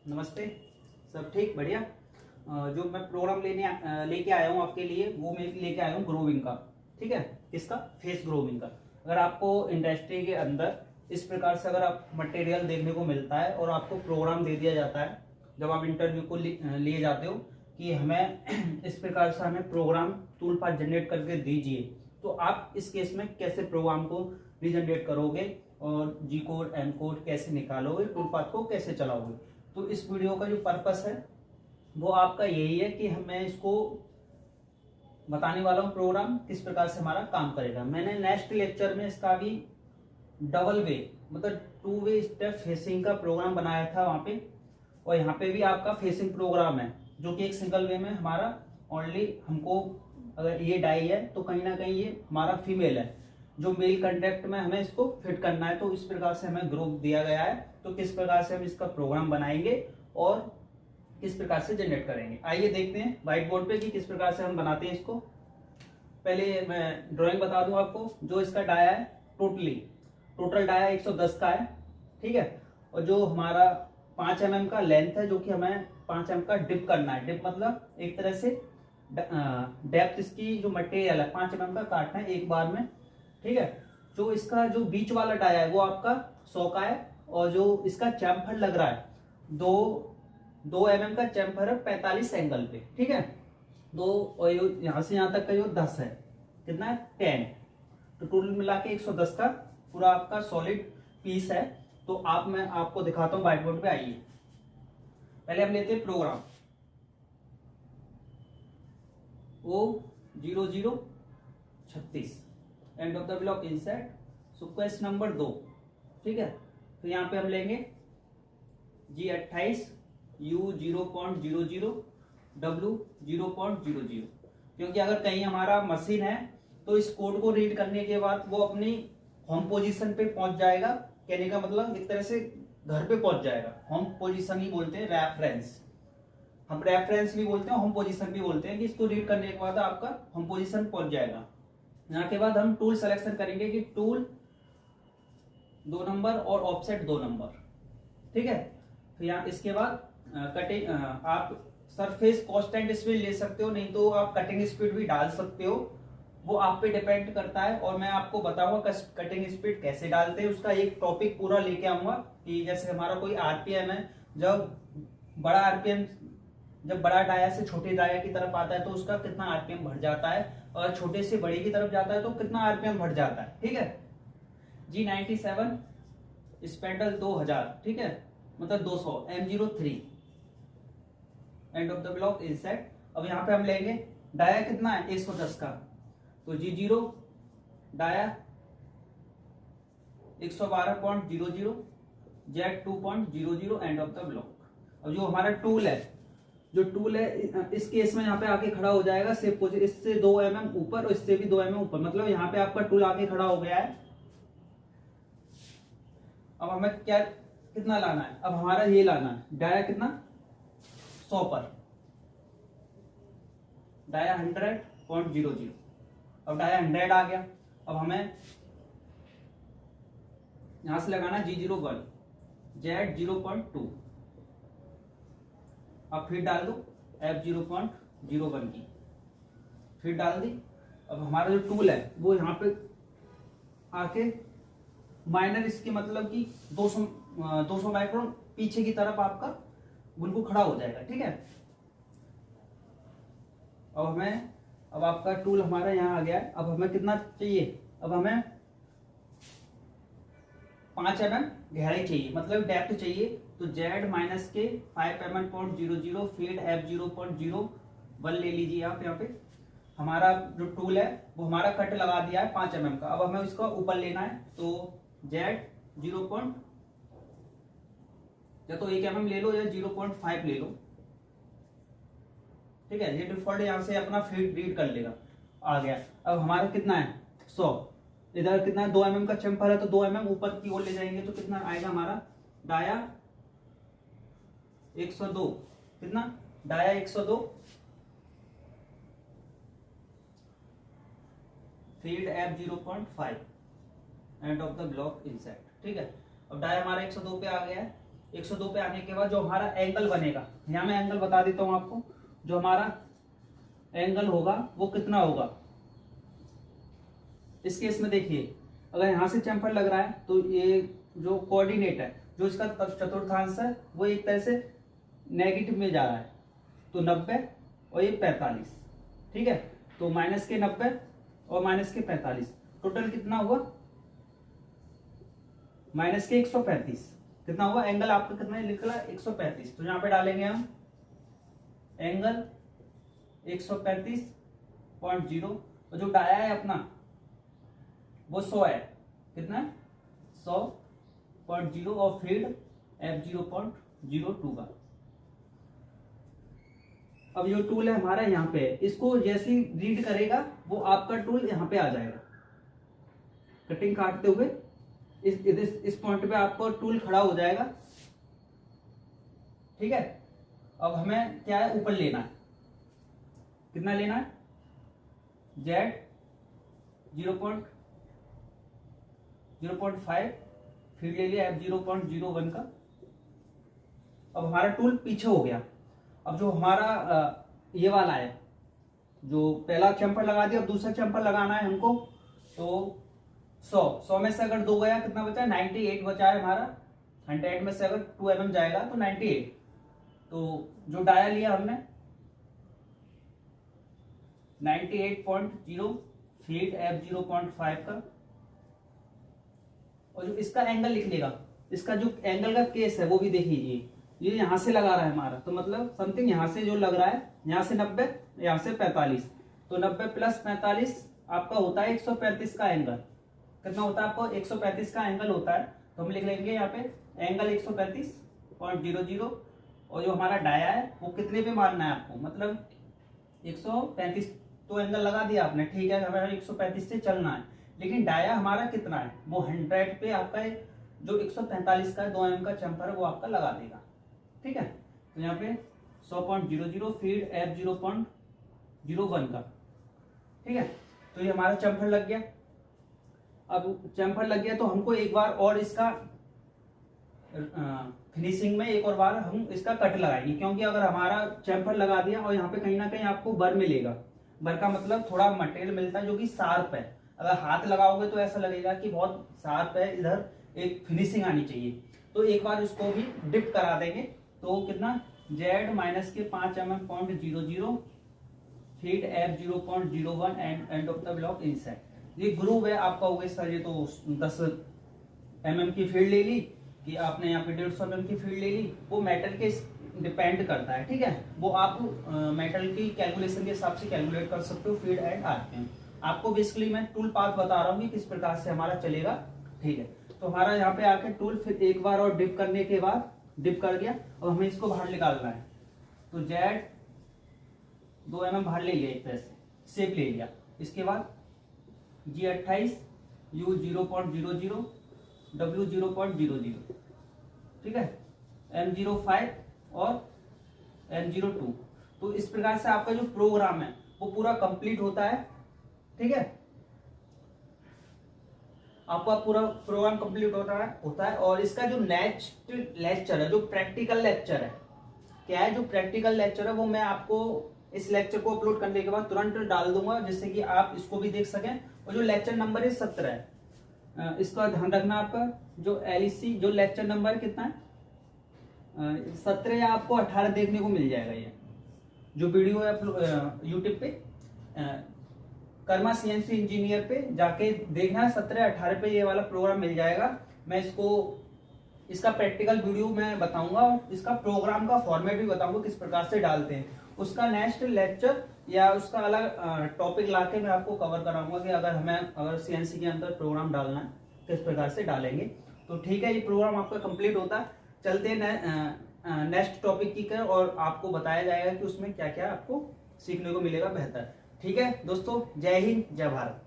नमस्ते। सब ठीक बढ़िया। जो मैं प्रोग्राम लेके आया हूँ आपके लिए, वो मैं लेके आया हूँ ग्रोविंग का। ठीक है, किसका? फेस ग्रोविंग का। अगर आपको इंडस्ट्री के अंदर इस प्रकार से अगर आप मटेरियल देखने को मिलता है और आपको प्रोग्राम दे दिया जाता है जब आप इंटरव्यू को लिए जाते हो कि हमें इस प्रकार से हमें प्रोग्राम टूल पाथ जनरेट करके दीजिए, तो आप इस केस में कैसे प्रोग्राम को रीजनरेट करोगे और जी कोड एम कोड कैसे निकालोगे, टूल पाथ को कैसे चलाओगे। तो इस वीडियो का जो पर्पस है वो आपका यही है कि मैं इसको बताने वाला हूँ प्रोग्राम किस प्रकार से हमारा काम करेगा। मैंने नेक्स्ट लेक्चर में इसका भी डबल वे मतलब 2 वे स्टेप फेसिंग का प्रोग्राम बनाया था वहां पे, और यहाँ पे भी आपका फेसिंग प्रोग्राम है जो कि एक सिंगल वे में हमारा ओनली हमको अगर ये डाई है तो कहीं ना कहीं ये हमारा फीमेल है, जो मेल कंटेक्ट में हमें इसको फिट करना है। तो इस प्रकार से हमें ग्रुप दिया गया है, तो किस प्रकार से हम इसका प्रोग्राम बनाएंगे और किस प्रकार से जनरेट करेंगे, आइए देखते हैं व्हाइट बोर्ड पे कि किस प्रकार से हम बनाते हैं इसको। पहले मैं ड्राइंग बता दूं आपको। जो इसका डाया है टोटल डाया 110 का है, ठीक है। और जो हमारा 5 mm का लेंथ है, जो कि हमें 5 mm का डिप करना है। डिप मतलब एक तरह से डेप्थ इसकी जो मटेरियल है 5 mm का काटना है एक बार में, ठीक है। जो इसका जो बीच वाला डाया है वो आपका 100 का है, और जो इसका चैम्फर लग रहा है 2 mm का चैम्फर है 45 एंगल पे, ठीक है। और यहां से यहां तक का जो 10 है, कितना है 10, तो टोटल मिला के 110 का पूरा आपका सॉलिड पीस है। तो मैं आपको दिखाता हूँ व्हाइट बोर्ड पे। आइए पहले हम लेते हैं program O0036 end of the block insert sequence number 2, ठीक है। तो यहाँ पे हम लेंगे G28 U 0.00 W 0.00, क्योंकि अगर कहीं हमारा मशीन है तो इस कोड को रीड करने के बाद वो अपनी होम पोजीशन पे पहुंच जाएगा। कहने का मतलब एक तरह से घर पे पहुंच जाएगा। होम पोजीशन ही बोलते हैं, रेफरेंस। हम रेफरेंस भी बोलते हैं, होम पोजीशन भी बोलते हैं कि इसको रीड करने के बाद आपका होम पोजीशन पहुंच जाएगा। यहाँ के बाद हम टूल सेलेक्शन करेंगे कि टूल 2 नंबर और ऑफसेट 2 नंबर, ठीक है। तो यहाँ इसके बाद कटिंग आप सरफेस कांस्टेंट स्पीड ले सकते हो, नहीं तो आप कटिंग स्पीड भी डाल सकते हो, वो आप पे डिपेंड करता है। और मैं आपको बताऊंगा कटिंग स्पीड कैसे डालते हैं, उसका एक टॉपिक पूरा लेके आऊंगा। कि जैसे हमारा कोई आरपीएम है, जब बड़ा आरपीएम जब बड़ा डाया से छोटे डाया की तरफ आता है तो उसका कितना आरपीएम बढ़ जाता है, और छोटे से बड़े की तरफ जाता है तो कितना आरपीएम बढ़ जाता है, ठीक है। G97 स्पेंडल 2000, ठीक है, मतलब 200 M03 end of the block inset. अब यहाँ पे हम लेंगे डाया कितना है 110 का, तो G0 डाया 112.00 Z2.00 end of the block. अब जो हमारा टूल है इस केस में यहाँ पे आके खड़ा हो जाएगा इससे 2 mm ऊपर और इससे भी 2 mm ऊपर, मतलब यहाँ पे आपका टूल आके खड़ा हो गया है। अब हमें कितना लाना है, अब हमारा ये लाना है डाया कितना 100 पर, डाया 100.00। अब डाया 100 आ गया। अब हमें यहां से लगाना G01 Z0.2, अब फिर डाल दो F0.01 की, फिर डाल दी। अब हमारा जो टूल है वो यहाँ पे आके माइनर इसके मतलब कि 200 माइक्रोन पीछे की तरफ आपका बिल्कुल खड़ा हो जाएगा, ठीक है। अब आपका टूल हमारा यहाँ आ गया है। अब हमें कितना चाहिए, अब हमें 5 mm गहराई चाहिए, मतलब डेप्थ चाहिए। तो Z माइनस के 5 mm.00 फीड F0.01 ले लीजिए आप। यहाँ पे हमारा जो टूल है वो हमारा कट लगा दिया है 5 mm का। अब हमें इसका ऊपर लेना है, तो Z0. या तो 1 mm ले लो या 0.5 ले लो, ठीक है। ये डिफॉल्ट यहाँ से अपना फीड रीड कर लेगा, आ गया। अब हमारा कितना है 100, इधर कितना है 2 mm का चैम्फर है, तो 2 mm ऊपर की ओर ले जाएंगे तो कितना आएगा हमारा डाया 102, कितना dia 102 feed F0.5 end of the block inset, ठीक है। अब डाया हमारा 102 पे आ गया है। 102 पे आने के बाद जो हमारा एंगल बनेगा, यहाँ मैं एंगल बता देता हूँ आपको, जो हमारा एंगल होगा वो कितना होगा। इस केस में देखिए, अगर यहाँ से चैम्फर लग रहा है तो ये जो कोऑर्डिनेट है, जो इसका चतुर्थांश है, वो एक तरह से नेगेटिव में जा रहा है, तो 90 और ये 45, ठीक है। तो माइनस के 90 और माइनस के 45, टोटल कितना हुआ, माइनस के 135, कितना हुआ एंगल आपका, कितना निकला 135। तो यहाँ पे डालेंगे हम एंगल 135.0, और जो डाया है अपना वो 100 है, कितना 100.0, और फील्ड f0.02 का। अब जो टूल है हमारा यहाँ पे, इसको जैसे ही रीड करेगा वो आपका टूल यहाँ पे आ जाएगा, कटिंग काटते हुए इस पॉइंट पे आपको टूल खड़ा हो जाएगा, ठीक है। अब हमें क्या है, ऊपर लेना है, कितना लेना है, Z 0.5, फील्ड ले लिया f0.01 का। अब हमारा टूल पीछे हो गया। अब जो हमारा ये वाला है, जो पहला चैम्फर लगा दिया, अब दूसरा चैम्फर लगाना है हमको, तो 100 में से अगर 2 गया कितना बचा, 98 बचा है हमारा। 100 में से अगर 2 mm जाएगा तो 98। तो जो डाया लिया हमने 98.0, फीट f0.5 का, और जो इसका एंगल लिख लेगा, इसका जो एंगल का केस है वो भी देखिए, ये यहाँ से लगा रहा है हमारा, तो मतलब समथिंग यहाँ से जो लग रहा है, यहाँ से 90, यहाँ से 45, तो 90 प्लस 45 आपका होता है 135 का एंगल। कितना होता है आपको, 135 का एंगल होता है। तो हम लिख लेंगे यहाँ पे एंगल 135.00, और जो हमारा डाया है वो कितने पे मारना है आपको, मतलब 135 तो एंगल लगा दिया आपने, ठीक है, हमें 135 से चलना है, लेकिन डाया हमारा कितना है, वो 100 पे आपका जो 145 का 2 mm का चैम्फर है वो आपका लगा देगा, ठीक है। तो यहाँ पे 100.00, फीड f0.01 का, ठीक है। तो ये हमारा चैम्फर लग गया। अब चैम्फर लग गया तो हमको एक बार और इसका फिनिशिंग में एक और बार हम इसका कट लगाएंगे, क्योंकि अगर हमारा चैम्फर लगा दिया और यहाँ पे कहीं ना कहीं आपको बर मिलेगा, बर का मतलब थोड़ा मटेरियल मिलता है जो कि शार्प है। अगर हाथ लगाओगे तो ऐसा लगेगा कि बहुत शार्प है, इधर एक फिनिशिंग आनी चाहिए। तो एक बार इसको भी डिप करा देंगे, तो कितना Z माइनस के 5 mm.00, feet f0.01 and of the block inside. ये ग्रूव है आपका, हो गया सर ये तो 10 mm की फील्ड ले ली, कि आपने यहाँ पे 150 mm की फील्ड ले ली, वो मेटल के डिपेंड करता है, ठीक है। वो आप मेटल की कैलकुलेशन के हिसाब से कैलकुलेट कर सकते हो, फीड एंड आरपीएम। आपको बेसिकली मैं टूल पाथ बता रहा हूँ कि किस प्रकार से हमारा चलेगा, ठीक है। तो हमारा यहाँ पे आके टूल फिर एक बार और डिप करने के बाद डिप कर गया, और हमें इसको बाहर निकालना है। तो Z 2 mm बाहर ले लिया, एक तरह से शेप ले लिया। इसके बाद G28, U 0.00, W 0.00, ठीक है, M05 और M02। तो इस प्रकार से आपका जो प्रोग्राम है वो पूरा कंप्लीट होता है, ठीक है। आपका पूरा प्रोग्राम कंप्लीट होता है। और इसका जो नेक्स्ट लेक्चर है, जो प्रैक्टिकल लेक्चर है, क्या है, जो प्रैक्टिकल लेक्चर है वो मैं आपको इस लेक्चर को अपलोड करने के बाद तुरंत डाल दूंगा, जिससे कि आप इसको भी देख सकें। और जो लेक्चर नंबर है 17 है, इसका ध्यान रखना। आपका जो एलईसी जो लेक्चर नंबर कितना है, 17 या आपको 18 देखने को मिल जाएगा। ये जो वीडियो है यूट्यूब पे कर्मा CNC इंजीनियर पे जाके देखना, 17-18 पे ये वाला प्रोग्राम मिल जाएगा। मैं इसका प्रैक्टिकल वीडियो मैं बताऊंगा, और इसका प्रोग्राम का फॉर्मेट भी बताऊंगा किस प्रकार से डालते हैं। उसका नेक्स्ट लेक्चर या उसका अलग टॉपिक लाके मैं आपको कवर कराऊंगा कि अगर CNC के अंदर प्रोग्राम डालना है किस प्रकार से डालेंगे। तो ठीक है, ये प्रोग्राम आपका कंप्लीट होता है। चलते हैं नेक्स्ट टॉपिक की कर, और आपको बताया जाएगा कि उसमें क्या क्या आपको सीखने को मिलेगा बेहतर। ठीक है दोस्तों, जय हिंद, जय भारत।